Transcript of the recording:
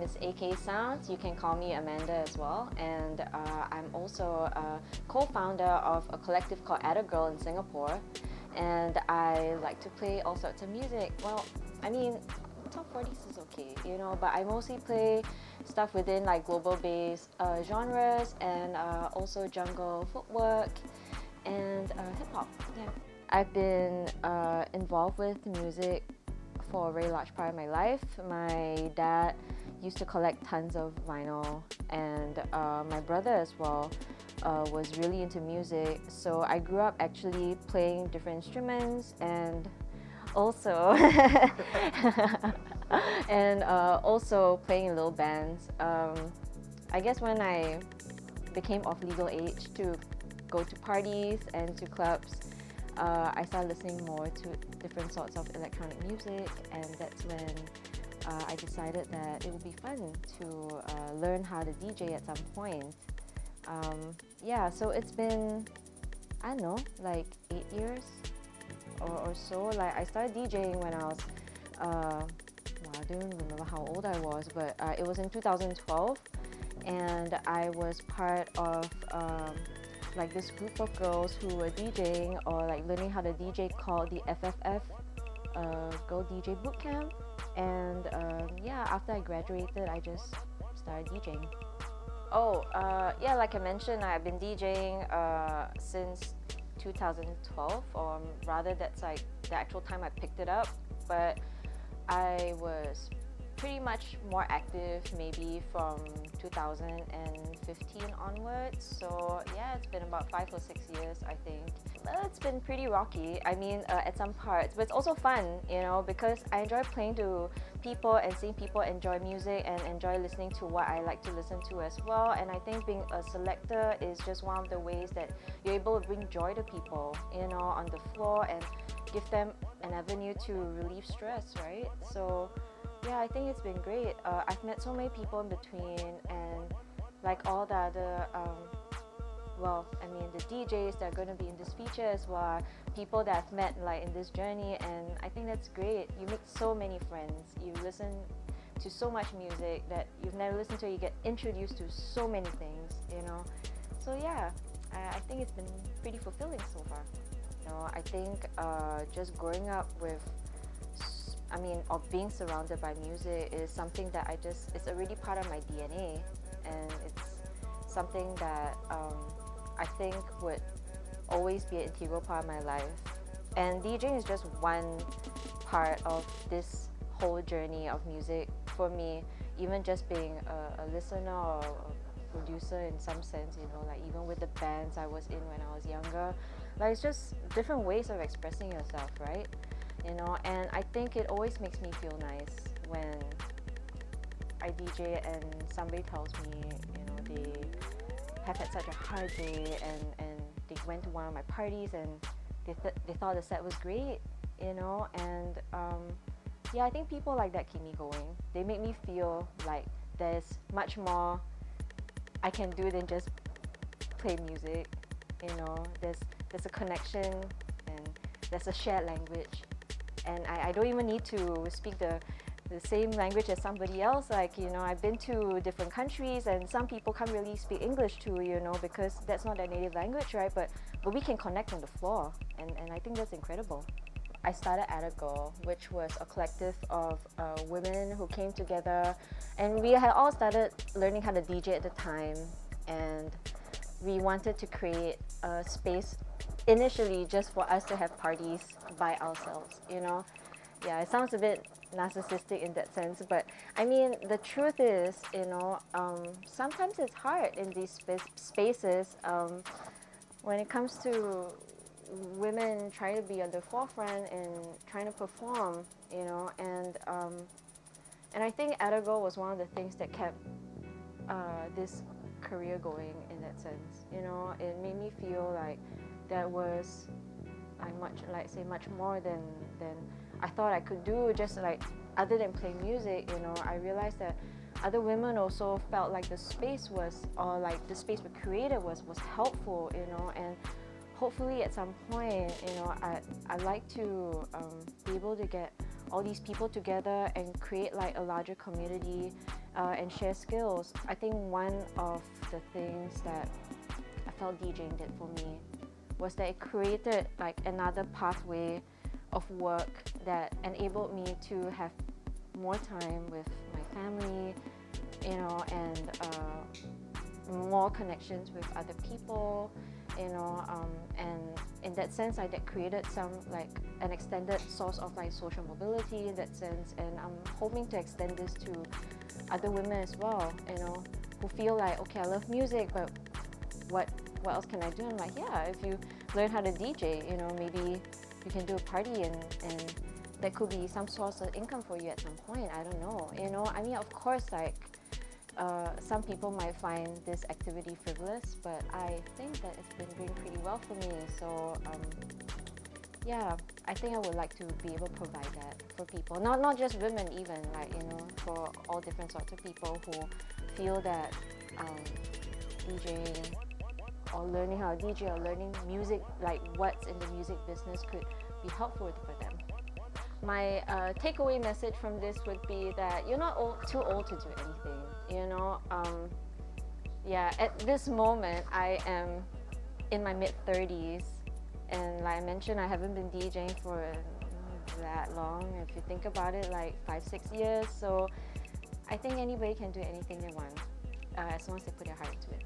is Akasounds. You can call me Amanda as well. And I'm also a co-founder of a collective called Adobe in Singapore. And I like to play all sorts of music. Well, I mean, top 40s is okay, you know, but I mostly play stuff within like global-based genres and also jungle, footwork, and hip-hop. Yeah. I've been involved with music for a very large part of my life. My dad used to collect tons of vinyl, and my brother as well was really into music. So I grew up actually playing different instruments and also also playing in little bands. I guess when I became of legal age to go to parties and to clubs, I started listening more to different sorts of electronic music, and that's when I decided that it would be fun to learn how to DJ at some point. Yeah, so it's been, I don't know, like 8 years or so. Like I started DJing when I was, well, I don't remember how old I was, but it was in 2012, and I was part of like this group of girls who were DJing or like learning how to DJ called the FFF Girl DJ Bootcamp. And yeah, after I graduated, I just started DJing. Oh, yeah, like I mentioned, I've been DJing since 2012, or rather that's like the actual time I picked it up, but I was pretty much more active maybe from 2015 onwards. So yeah, it's been about 5 or 6 years, I think. It's been pretty rocky, I mean, at some parts, but it's also fun, you know, because I enjoy playing to people and seeing people enjoy music and enjoy listening to what I like to listen to as well. And I think being a selector is just one of the ways that you're able to bring joy to people, you know, on the floor, and give them an avenue to relieve stress, right? So yeah, I think it's been great. I've met so many people in between, and like all the other well, I mean, the DJs that are going to be in this feature as well, people that I've met like in this journey, and I think that's great. You make so many friends, you listen to so much music that you've never listened to, you get introduced to so many things, you know. So yeah, I think it's been pretty fulfilling so far. You know, I think just growing up with, I mean, or being surrounded by music is something that it's already part of my DNA, and it's something that I think would always be an integral part of my life. And DJing is just one part of this whole journey of music for me. Even just being a listener or a producer in some sense, you know, like even with the bands I was in when I was younger, like it's just different ways of expressing yourself, right? You know, and I think it always makes me feel nice when I DJ and somebody tells me, you know, they have had such a hard day and they went to one of my parties and they thought the set was great, you know. And yeah, I think people like that keep me going. They make me feel like there's much more I can do than just play music, you know. There's a connection and there's a shared language, and I don't even need to speak the same language as somebody else. Like, you know, I've been to different countries and some people can't really speak English too, you know, because that's not their native language, right? But we can connect on the floor, and I think that's incredible. I started Adobe, which was a collective of women who came together, and we had all started learning how to DJ at the time, and we wanted to create a space initially just for us to have parties by ourselves, you know. Yeah, it sounds a bit narcissistic in that sense, but I mean, the truth is, you know, sometimes it's hard in these spaces when it comes to women trying to be at the forefront and trying to perform, you know. And I think Adobe was one of the things that kept this career going in that sense, you know. It made me feel like that was much more than I thought I could do, just like other than play music, you know. I realized that other women also felt like the space was, or like the space we created was helpful, you know. And hopefully at some point, you know, I'd like to be able to get all these people together and create like a larger community and share skills. I think one of the things that I felt DJing did for me was that it created like another pathway of work that enabled me to have more time with my family, you know, and more connections with other people, you know, and in that sense, that created some like an extended source of like social mobility in that sense. And I'm hoping to extend this to other women as well, you know, who feel like, okay, I love music, but what else can I do? I'm like, yeah, if you learn how to DJ, you know, maybe you can do a party and that could be some source of income for you at some point. I don't know, you know. I mean, of course, like some people might find this activity frivolous, but I think that it's been doing pretty well for me. So yeah, I think I would like to be able to provide that for people, not just women, even like, you know, for all different sorts of people who feel that DJing or learning how to DJ or learning music, like what's in the music business, could be helpful for them. My takeaway message from this would be that you're not too old to do anything, you know. Yeah, at this moment I am in my mid-30s, and like I mentioned, I haven't been DJing for that long, if you think about it, like 5-6 years. So I think anybody can do anything they want, as long as they put their heart into it.